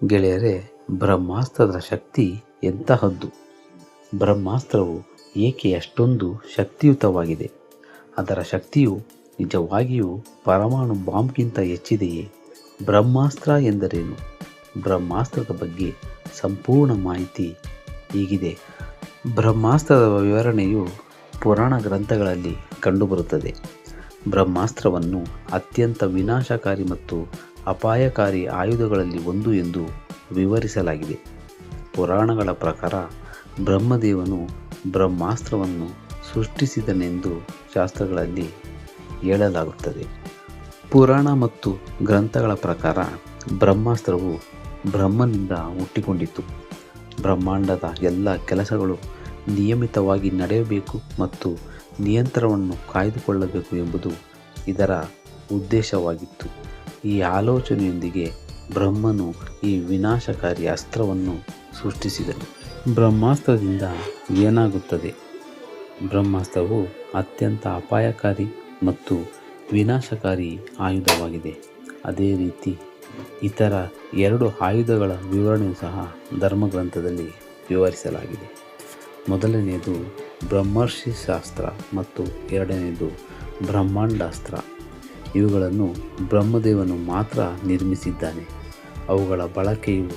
ಗೆಳೆಯರೇ, ಬ್ರಹ್ಮಾಸ್ತ್ರದ ಶಕ್ತಿ ಎಂತಹದ್ದು? ಬ್ರಹ್ಮಾಸ್ತ್ರವು ಏಕೆ ಅಷ್ಟೊಂದು ಶಕ್ತಿಯುತವಾಗಿದೆ? ಅದರ ಶಕ್ತಿಯು ನಿಜವಾಗಿಯೂ ಪರಮಾಣು ಬಾಂಬ್ಗಿಂತ ಹೆಚ್ಚಿದೆಯೇ? ಬ್ರಹ್ಮಾಸ್ತ್ರ ಎಂದರೇನು? ಬ್ರಹ್ಮಾಸ್ತ್ರದ ಬಗ್ಗೆ ಸಂಪೂರ್ಣ ಮಾಹಿತಿ ಹೀಗಿದೆ. ಬ್ರಹ್ಮಾಸ್ತ್ರದ ವಿವರಣೆಯು ಪುರಾಣ ಗ್ರಂಥಗಳಲ್ಲಿ ಕಂಡುಬರುತ್ತದೆ. ಬ್ರಹ್ಮಾಸ್ತ್ರವನ್ನು ಅತ್ಯಂತ ವಿನಾಶಕಾರಿ ಮತ್ತು ಅಪಾಯಕಾರಿ ಆಯುಧಗಳಲ್ಲಿ ಒಂದು ಎಂದು ವಿವರಿಸಲಾಗಿದೆ. ಪುರಾಣಗಳ ಪ್ರಕಾರ ಬ್ರಹ್ಮದೇವನು ಬ್ರಹ್ಮಾಸ್ತ್ರವನ್ನು ಸೃಷ್ಟಿಸಿದನೆಂದು ಶಾಸ್ತ್ರಗಳಲ್ಲಿ ಹೇಳಲಾಗುತ್ತದೆ. ಪುರಾಣ ಮತ್ತು ಗ್ರಂಥಗಳ ಪ್ರಕಾರ ಬ್ರಹ್ಮಾಸ್ತ್ರವು ಬ್ರಹ್ಮನಿಂದ ಹುಟ್ಟಿಕೊಂಡಿತು. ಬ್ರಹ್ಮಾಂಡದ ಎಲ್ಲ ಕೆಲಸಗಳು ನಿಯಮಿತವಾಗಿ ನಡೆಯಬೇಕು ಮತ್ತು ನಿಯಂತ್ರಣವನ್ನು ಕಾಯ್ದುಕೊಳ್ಳಬೇಕು ಎಂಬುದು ಇದರ ಉದ್ದೇಶವಾಗಿತ್ತು. ಈ ಆಲೋಚನೆಯೊಂದಿಗೆ ಬ್ರಹ್ಮನು ಈ ವಿನಾಶಕಾರಿ ಅಸ್ತ್ರವನ್ನು ಸೃಷ್ಟಿಸಿದನು. ಬ್ರಹ್ಮಾಸ್ತ್ರದಿಂದ ಏನಾಗುತ್ತದೆ? ಬ್ರಹ್ಮಾಸ್ತ್ರವು ಅತ್ಯಂತ ಅಪಾಯಕಾರಿ ಮತ್ತು ವಿನಾಶಕಾರಿ ಆಯುಧವಾಗಿದೆ. ಅದೇ ರೀತಿ ಇತರ 2 ಆಯುಧಗಳ ವಿವರಣೆಯೂ ಸಹ ಧರ್ಮಗ್ರಂಥದಲ್ಲಿ ವಿವರಿಸಲಾಗಿದೆ. ಮೊದಲನೆಯದು ಬ್ರಹ್ಮರ್ಷಿ ಶಾಸ್ತ್ರ ಮತ್ತು ಎರಡನೆಯದು ಬ್ರಹ್ಮಾಂಡಾಸ್ತ್ರ. ಇವುಗಳನ್ನು ಬ್ರಹ್ಮದೇವನು ಮಾತ್ರ ನಿರ್ಮಿಸಿದ್ದಾನೆ. ಅವುಗಳ ಬಳಕೆಯು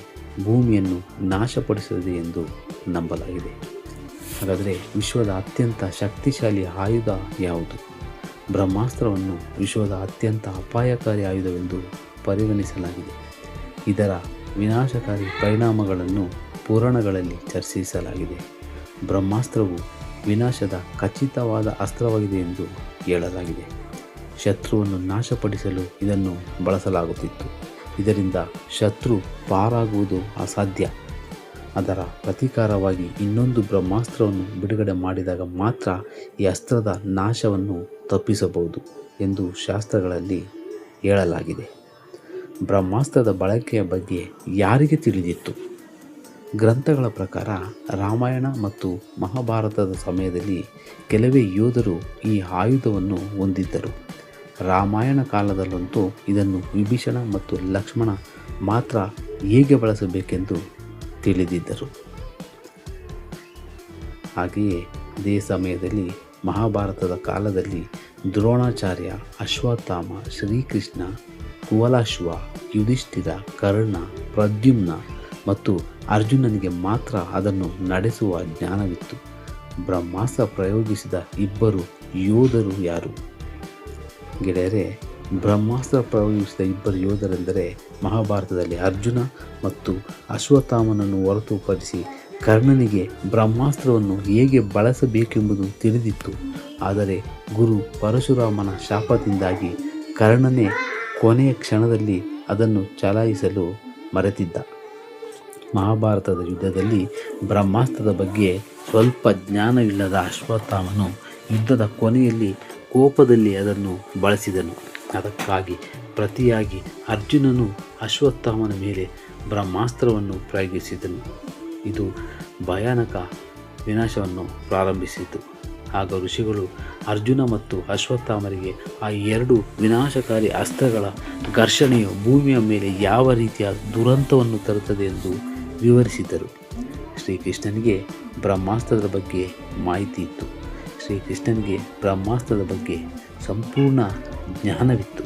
ಭೂಮಿಯನ್ನು ನಾಶಪಡಿಸುತ್ತದೆ ಎಂದು ನಂಬಲಾಗಿದೆ. ಹಾಗಾದರೆ ವಿಶ್ವದ ಅತ್ಯಂತ ಶಕ್ತಿಶಾಲಿ ಆಯುಧ ಯಾವುದು? ಬ್ರಹ್ಮಾಸ್ತ್ರವನ್ನು ವಿಶ್ವದ ಅತ್ಯಂತ ಅಪಾಯಕಾರಿ ಆಯುಧವೆಂದು ಪರಿಗಣಿಸಲಾಗಿದೆ. ಇದರ ವಿನಾಶಕಾರಿ ಪರಿಣಾಮಗಳನ್ನು ಪುರಾಣಗಳಲ್ಲಿ ಚರ್ಚಿಸಲಾಗಿದೆ. ಬ್ರಹ್ಮಾಸ್ತ್ರವು ವಿನಾಶದ ಖಚಿತವಾದ ಅಸ್ತ್ರವಾಗಿದೆ ಎಂದು ಹೇಳಲಾಗಿದೆ. ಶತ್ರುವನ್ನು ನಾಶಪಡಿಸಲು ಇದನ್ನು ಬಳಸಲಾಗುತ್ತಿತ್ತು. ಇದರಿಂದ ಶತ್ರು ಪಾರಾಗುವುದು ಅಸಾಧ್ಯ. ಅದರ ಪ್ರತೀಕಾರವಾಗಿ ಇನ್ನೊಂದು ಬ್ರಹ್ಮಾಸ್ತ್ರವನ್ನು ಬಿಡುಗಡೆ ಮಾಡಿದಾಗ ಮಾತ್ರ ಈ ಅಸ್ತ್ರದ ನಾಶವನ್ನು ತಪ್ಪಿಸಬಹುದು ಎಂದು ಶಾಸ್ತ್ರಗಳಲ್ಲಿ ಹೇಳಲಾಗಿದೆ. ಬ್ರಹ್ಮಾಸ್ತ್ರದ ಬಳಕೆಯ ಬಗ್ಗೆ ಯಾರಿಗೆ ತಿಳಿದಿತ್ತು? ಗ್ರಂಥಗಳ ಪ್ರಕಾರ ರಾಮಾಯಣ ಮತ್ತು ಮಹಾಭಾರತದ ಸಮಯದಲ್ಲಿ ಕೆಲವೇ ಯೋಧರು ಈ ಆಯುಧವನ್ನು ಹೊಂದಿದ್ದರು. ರಾಮಾಯಣ ಕಾಲದಲ್ಲಂತೂ ಇದನ್ನು ವಿಭೀಷಣ ಮತ್ತು ಲಕ್ಷ್ಮಣ ಮಾತ್ರ ಹೇಗೆ ಬಳಸಬೇಕೆಂದು ತಿಳಿದಿದ್ದರು. ಹಾಗೆಯೇ ಅದೇ ಸಮಯದಲ್ಲಿ ಮಹಾಭಾರತದ ಕಾಲದಲ್ಲಿ ದ್ರೋಣಾಚಾರ್ಯ, ಅಶ್ವತ್ಥಾಮ, ಶ್ರೀಕೃಷ್ಣ, ಕುವಲಾಶ್ವ, ಯುಧಿಷ್ಠಿರ, ಕರ್ಣ, ಪ್ರದ್ಯುಮ್ನ ಮತ್ತು ಅರ್ಜುನನಿಗೆ ಮಾತ್ರ ಅದನ್ನು ನಡೆಸುವ ಜ್ಞಾನವಿತ್ತು. ಬ್ರಹ್ಮಾಸ್ತ್ರ ಪ್ರಯೋಗಿಸಿದ ಇಬ್ಬರು ಯೋಧರು ಯಾರು? ಗೆಳೆಯರೇ, ಬ್ರಹ್ಮಾಸ್ತ್ರ ಪ್ರಯೋಗಿಸಿದ ಇಬ್ಬರು ಯೋಧರೆಂದರೆ ಮಹಾಭಾರತದಲ್ಲಿ ಅರ್ಜುನ ಮತ್ತು ಅಶ್ವತ್ಥಾಮನನ್ನು ಹೊರತುಪಡಿಸಿ ಕರ್ಣನಿಗೆ ಬ್ರಹ್ಮಾಸ್ತ್ರವನ್ನು ಹೇಗೆ ಬಳಸಬೇಕೆಂಬುದು ತಿಳಿದಿತ್ತು. ಆದರೆ ಗುರು ಪರಶುರಾಮನ ಶಾಪದಿಂದಾಗಿ ಕರ್ಣನೇ ಕೊನೆಯ ಕ್ಷಣದಲ್ಲಿ ಅದನ್ನು ಚಲಾಯಿಸಲು ಮರೆತಿದ್ದ. ಮಹಾಭಾರತದ ಯುದ್ಧದಲ್ಲಿ ಬ್ರಹ್ಮಾಸ್ತ್ರದ ಬಗ್ಗೆ ಸ್ವಲ್ಪ ಜ್ಞಾನವಿಲ್ಲದ ಅಶ್ವತ್ಥಾಮನು ಯುದ್ಧದ ಕೊನೆಯಲ್ಲಿ ಕೋಪದಲ್ಲಿ ಅದನ್ನು ಬಳಸಿದನು. ಅದಕ್ಕಾಗಿ ಪ್ರತಿಯಾಗಿ ಅರ್ಜುನನು ಅಶ್ವತ್ಥಾಮನ ಮೇಲೆ ಬ್ರಹ್ಮಾಸ್ತ್ರವನ್ನು ಪ್ರಯೋಗಿಸಿದನು. ಇದು ಭಯಾನಕ ವಿನಾಶವನ್ನು ಪ್ರಾರಂಭಿಸಿತು. ಆಗ ಋಷಿಗಳು ಅರ್ಜುನ ಮತ್ತು ಅಶ್ವತ್ಥಾಮರಿಗೆ ಆ 2 ವಿನಾಶಕಾರಿ ಅಸ್ತ್ರಗಳ ಘರ್ಷಣೆಯು ಭೂಮಿಯ ಮೇಲೆ ಯಾವ ರೀತಿಯ ದುರಂತವನ್ನು ತರುತ್ತದೆ ಎಂದು ವಿವರಿಸಿದರು. ಶ್ರೀಕೃಷ್ಣನಿಗೆ ಬ್ರಹ್ಮಾಸ್ತ್ರದ ಬಗ್ಗೆ ಮಾಹಿತಿ ಇತ್ತು. ಶ್ರೀಕೃಷ್ಣನಿಗೆ ಬ್ರಹ್ಮಾಸ್ತ್ರದ ಬಗ್ಗೆ ಸಂಪೂರ್ಣ ಜ್ಞಾನವಿತ್ತು.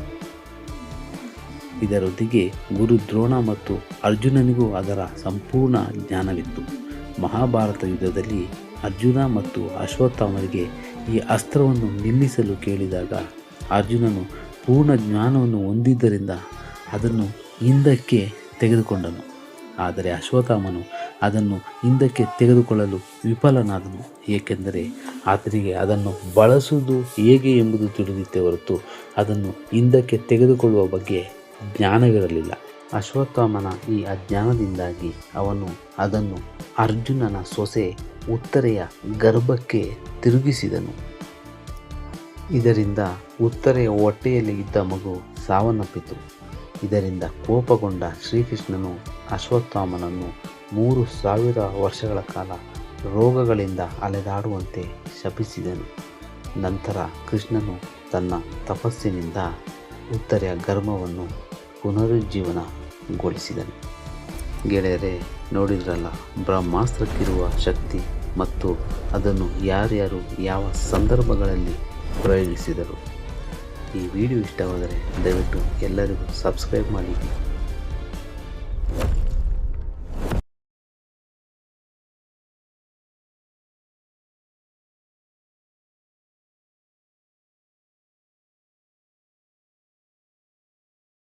ಇದರೊಂದಿಗೆ ಗುರು ದ್ರೋಣ ಮತ್ತು ಅರ್ಜುನನಿಗೂ ಅದರ ಸಂಪೂರ್ಣ ಜ್ಞಾನವಿತ್ತು. ಮಹಾಭಾರತ ಯುದ್ಧದಲ್ಲಿ ಅರ್ಜುನ ಮತ್ತು ಅಶ್ವತ್ಥಾಮರಿಗೆ ಈ ಅಸ್ತ್ರವನ್ನು ನಿಲ್ಲಿಸಲು ಕೇಳಿದಾಗ ಅರ್ಜುನನು ಪೂರ್ಣ ಜ್ಞಾನವನ್ನು ಹೊಂದಿದ್ದರಿಂದ ಅದನ್ನು ಹಿಂದಕ್ಕೆ ತೆಗೆದುಕೊಂಡನು. ಆದರೆ ಅಶ್ವತ್ಥಾಮನು ಅದನ್ನು ಹಿಂದಕ್ಕೆ ತೆಗೆದುಕೊಳ್ಳಲು ವಿಫಲನಾದನು. ಏಕೆಂದರೆ ಆತನಿಗೆ ಅದನ್ನು ಬಳಸುವುದು ಹೇಗೆ ಎಂಬುದು ತಿಳಿದಿತ್ತೇ ಹೊರತು ಅದನ್ನು ಹಿಂದಕ್ಕೆ ತೆಗೆದುಕೊಳ್ಳುವ ಬಗ್ಗೆ ಜ್ಞಾನವಿರಲಿಲ್ಲ. ಅಶ್ವತ್ಥಾಮನ ಈ ಅಜ್ಞಾನದಿಂದಾಗಿ ಅವನು ಅದನ್ನು ಅರ್ಜುನನ ಸೊಸೆ ಉತ್ತರೆಯ ಗರ್ಭಕ್ಕೆ ತಿರುಗಿಸಿದನು. ಇದರಿಂದ ಉತ್ತರೆಯ ಹೊಟ್ಟೆಯಲ್ಲಿ ಇದ್ದ ಮಗು ಸಾವನ್ನಪ್ಪಿತು. ಇದರಿಂದ ಕೋಪಗೊಂಡ ಶ್ರೀಕೃಷ್ಣನು ಅಶ್ವತ್ಥಾಮನನ್ನು 3000 ವರ್ಷಗಳ ಕಾಲ ರೋಗಗಳಿಂದ ಅಲೆದಾಡುವಂತೆ ಶಪಿಸಿದನು. ನಂತರ ಕೃಷ್ಣನು ತನ್ನ ತಪಸ್ಸಿನಿಂದ ಉತ್ತರೆಯ ಗರ್ಭವನ್ನು ಪುನರುಜ್ಜೀವನಗೊಳಿಸಿದನು. ಗೆಳೆಯರೆ, ನೋಡಿದ್ರಲ್ಲ ಬ್ರಹ್ಮಾಸ್ತ್ರಕ್ಕಿರುವ ಶಕ್ತಿ ಮತ್ತು ಅದನ್ನು ಯಾರ್ಯಾರು ಯಾವ ಸಂದರ್ಭಗಳಲ್ಲಿ ಪ್ರಯೋಗಿಸಿದರು. ಈ ವಿಡಿಯೋ ಇಷ್ಟವಾದರೆ ದಯವಿಟ್ಟು ಎಲ್ಲರಿಗೂ ಸಬ್ಸ್ಕ್ರೈಬ್ ಮಾಡಿ.